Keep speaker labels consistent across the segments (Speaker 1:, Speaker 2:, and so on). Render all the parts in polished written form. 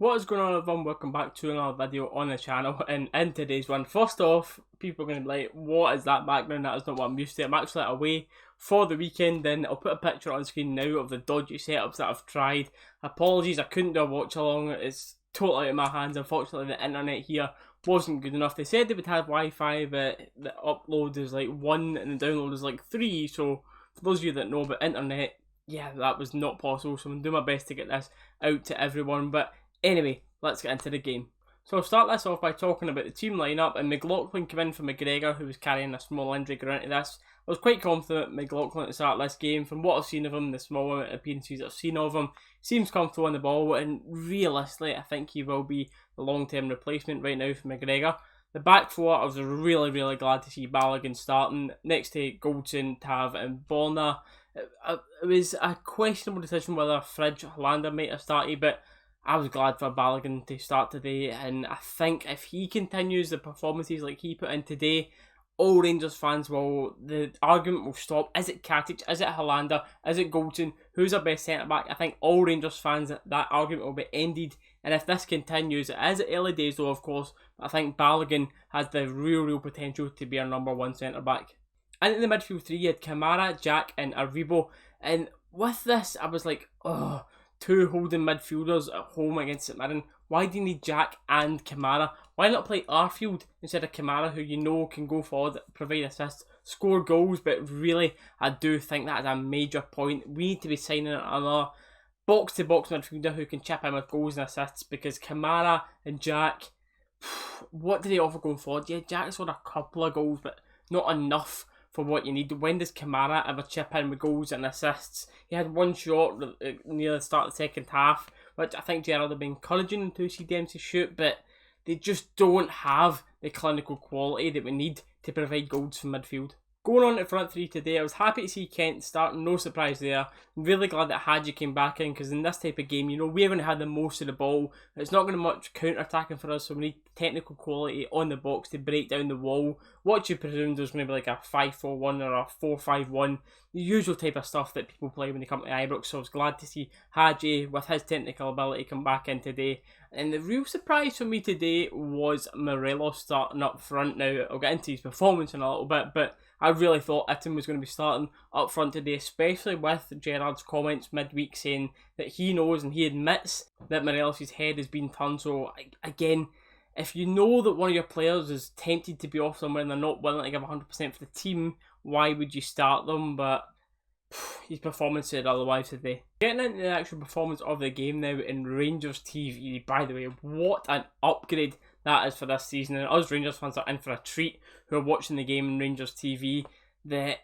Speaker 1: What is going on, everyone? Welcome back to another video on the channel. And in today's one, first off, people are going to be like, what is that background? That is not what I'm used to. I'm actually away for the weekend, and I'll put a picture on screen now of the dodgy setups that I've tried. Apologies, I couldn't do a watch along. It's totally out of my hands. Unfortunately, the internet here wasn't good enough. They said they would have Wi-Fi, but the upload is like 1 and the download is like 3. So for those of you that know about internet, yeah, that was not possible. So I'm doing my best to get this out to everyone. But anyway, let's get into the game. So I'll start this off by talking about the team lineup, and McLaughlin came in for McGregor, who was carrying a small injury going into this. I was quite confident McLaughlin to start this game. From what I've seen of him, the small amount of appearances I've seen of him, seems comfortable on the ball, and realistically I think he will be the long-term replacement right now for McGregor. The back four, I was really glad to see Balogun starting next to Goldson, Tav and Borna. It was a questionable decision whether Fridge Hollander might have started, but I was glad for Balogun to start today, and I think if he continues the performances like he put in today, all Rangers fans the argument will stop. Is it Katic? Is it Hollander? Is it Goldson? Who's our best centre-back? I think all Rangers fans, that argument will be ended, and if this continues, it is early days though, of course, but I think Balogun has the real potential to be our number one centre-back. And in the midfield three, you had Kamara, Jack and Aribo, and with this, I was like, oh, two holding midfielders at home against St Mirren. Why do you need Jack and Kamara? Why not play Arfield instead of Kamara, who you know can go forward, provide assists, score goals? But really, I do think that is a major point. We need to be signing another box-to-box midfielder who can chip in with goals and assists, because Kamara and Jack, what do they offer going forward? Yeah, Jack scored a couple of goals, but not enough for what you need. When does Kamara ever chip in with goals and assists? He had one shot near the start of the second half, which I think Gerrard had been encouraging him to see Dempsey shoot, but they just don't have the clinical quality that we need to provide goals from midfield. Going on to front three today, I was happy to see Kent starting, no surprise there. I'm really glad that Hadji came back in, because in this type of game, you know, we're going to have the most of the ball. It's not going to be much counter-attacking for us, so we need technical quality on the box to break down the wall. What you presumed was maybe like a 5-4-1 or a 4-5-1, the usual type of stuff that people play when they come to Ibrox, so I was glad to see Hadji, with his technical ability, come back in today. And the real surprise for me today was Morelos starting up front. Now, I'll get into his performance in a little bit, but I really thought Itten was going to be starting up front today, especially with Gerrard's comments midweek saying that he knows and he admits that Morelos' head has been turned. So, again, if you know that one of your players is tempted to be off somewhere and they're not willing to give 100% for the team, why would you start them? But his performance said otherwise today. Getting into the actual performance of the game now in Rangers TV, by the way, what an upgrade that is for this season, and us Rangers fans are in for a treat who are watching the game in Rangers TV. The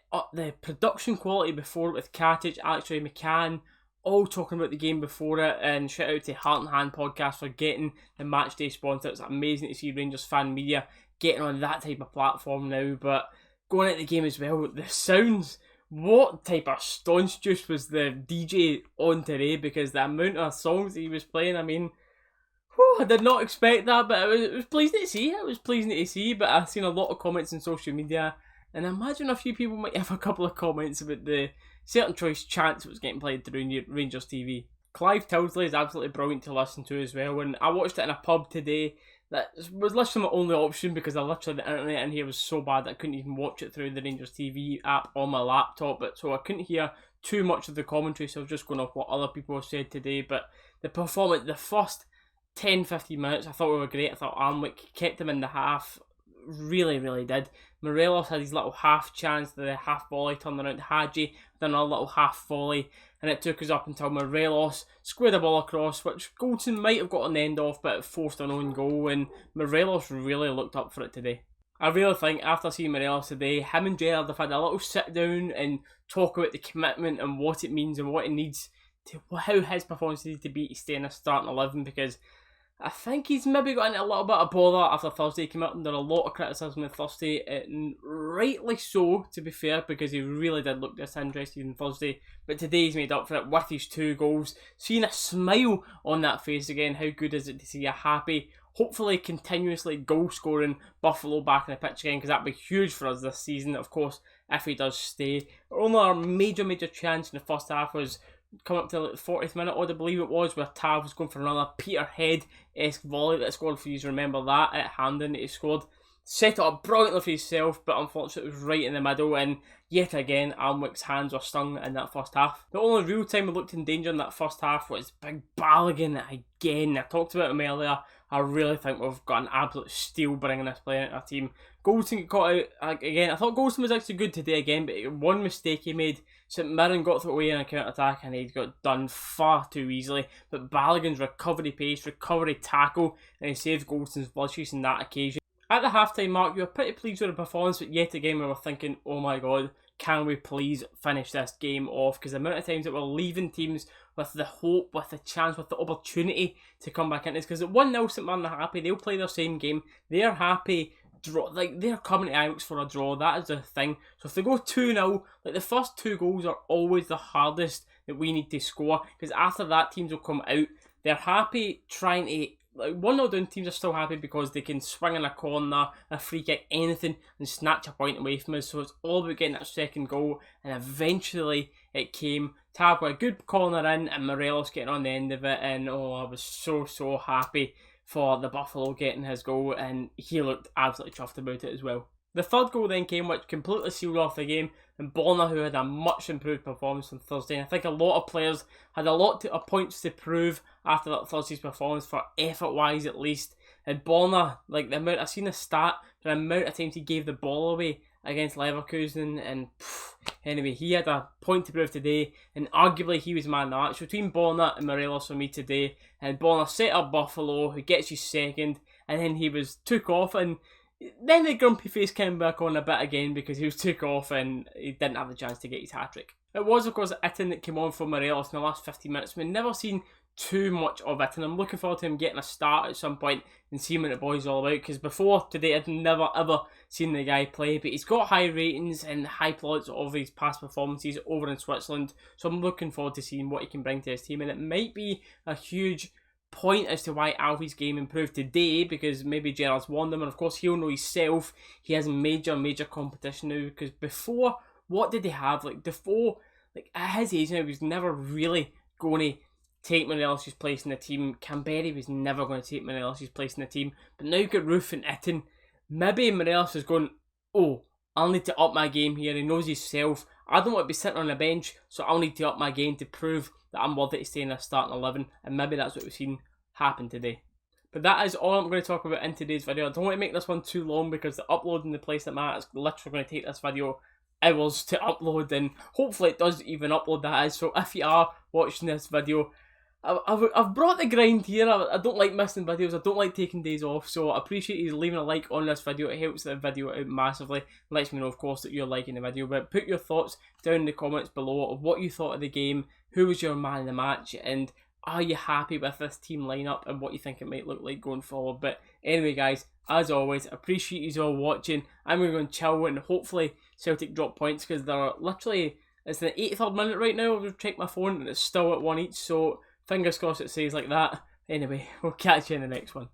Speaker 1: production quality before it with Katic, actually McCann, all talking about the game before it, and shout out to Heart and Hand podcast for getting the match day sponsor. It's amazing to see Rangers fan media getting on that type of platform now. But going into the game as well, the sounds, what type of staunch juice was the DJ on today, because the amount of songs that he was playing, I mean, I did not expect that, but it was pleasing to see. It was pleasing to see, but I've seen a lot of comments on social media, and I imagine a few people might have a couple of comments about the certain choice chants that was getting played through Rangers TV. Clive Tilsley is absolutely brilliant to listen to as well, and I watched it in a pub today. That was literally my only option, because the internet in here was so bad that I couldn't even watch it through the Rangers TV app on my laptop, so I couldn't hear too much of the commentary, so I was just going off what other people have said today. But the performance, the first 10-15 minutes, I thought we were great. I thought Alnwick kept them in the half, really did. Morelos had his little half chance, the half volley turned around to Hadji, then another little half volley, and it took us up until Morelos squared the ball across, which Goldson might have got an end off, but it forced an own goal, and Morelos really looked up for it today. I really think after seeing Morelos today, him and Gerrard have had a little sit down and talk about the commitment and what it means and what it needs to, how his performance needs to be to stay in a starting 11, because I think he's maybe got into a little bit of bother after Thursday came out under a lot of criticism on Thursday, and rightly so, to be fair, because he really did look disinterested on Thursday. But today he's made up for it with his 2 goals. Seeing a smile on that face again, how good is it to see a happy, hopefully continuously goal-scoring Buffalo back in the pitch again, because that'd be huge for us this season, of course, if he does stay. Only our major chance in the first half was coming up to like the 40th minute, I believe it was, where Tav was going for another Peterhead-esque volley that scored for you. Remember that at Hampden that he scored. Set it up brilliantly for himself, but unfortunately it was right in the middle, and yet again Alnwick's hands were stung in that first half. The only real time we looked in danger in that first half was Big Balogun again. I talked about him earlier. I really think we've got an absolute steal bringing this player into our team. Goldson got caught out again. I thought Goldson was actually good today again, but one mistake he made, St Mirren got through away in a counter-attack and he got done far too easily. But Balogun's recovery pace, recovery tackle, and he saved Goldson's blushes on that occasion. At the half-time mark, you were pretty pleased with the performance, but yet again we were thinking, oh my god, can we please finish this game off? Because the amount of times that we're leaving teams with the hope, with the chance, with the opportunity to come back into this. Because at 1-0 St Mirren are happy, they'll play their same game, they're happy, like they're coming to Alex for a draw, that is the thing. So if they go 2-0, like the first 2 goals are always the hardest that we need to score, because after that teams will come out, they're happy trying to, like 1-0 down teams are still happy because they can swing in a corner, a free kick, anything, and snatch a point away from us. So it's all about getting that second goal, and eventually it came. Tab got a good corner in, and Morelos getting on the end of it, and oh, I was so happy for the Buffalo getting his goal, and he looked absolutely chuffed about it as well. The third goal then came, which completely sealed off the game, and Borna, who had a much improved performance on Thursday. And I think a lot of players had a lot of points to prove after that Thursday's performance, for effort-wise at least. And Borna, like the amount, I've seen a stat, the amount of times he gave the ball away against Leverkusen, and anyway, he had a point to prove today, and arguably he was man of the match. Between Borna and Morelos for me today, and Borna set up Buffalo, who gets you second, and then he was took off, and then the grumpy face came back on a bit again because he was took off and he didn't have the chance to get his hat-trick. It was, of course, Itten that came on for Morelos in the last 15 minutes. We've never seen too much of it, and I'm looking forward to him getting a start at some point and seeing what the boy's all about, because before today I'd never ever seen the guy play, but he's got high ratings and high plaudits of his past performances over in Switzerland, so I'm looking forward to seeing what he can bring to his team, and it might be a huge point as to why Alfie's game improved today, because maybe Gerrard's warned him, and of course he'll know himself he has major competition now, because before, what did he have? Like before, like at his age now, he was never really going to take Morelos' place in the team. Canberra was never going to take Morelos' place in the team, but now you've got Roof and Itten. Maybe Morelos is going, oh, I'll need to up my game here. He knows himself. I don't want to be sitting on the bench, so I'll need to up my game to prove that I'm worthy to stay in a starting 11, and maybe that's what we've seen happen today. But that is all I'm going to talk about in today's video. I don't want to make this one too long because the upload in the place that matters is literally going to take this video hours to upload, and hopefully it does even upload, that is. So if you are watching this video, I've brought the grind here. I don't like missing videos, I don't like taking days off, so I appreciate you leaving a like on this video. It helps the video out massively, and lets me know, of course, that you're liking the video. But put your thoughts down in the comments below of what you thought of the game, who was your man of the match, and are you happy with this team lineup and what you think it might look like going forward. But anyway guys, as always, appreciate you all watching. I'm going to go and chill, and hopefully Celtic drop points, because they're literally, it's the 83rd minute right now. I've just checked my phone and it's still at 1 each, so fingers crossed it stays like that. Anyway, we'll catch you in the next one.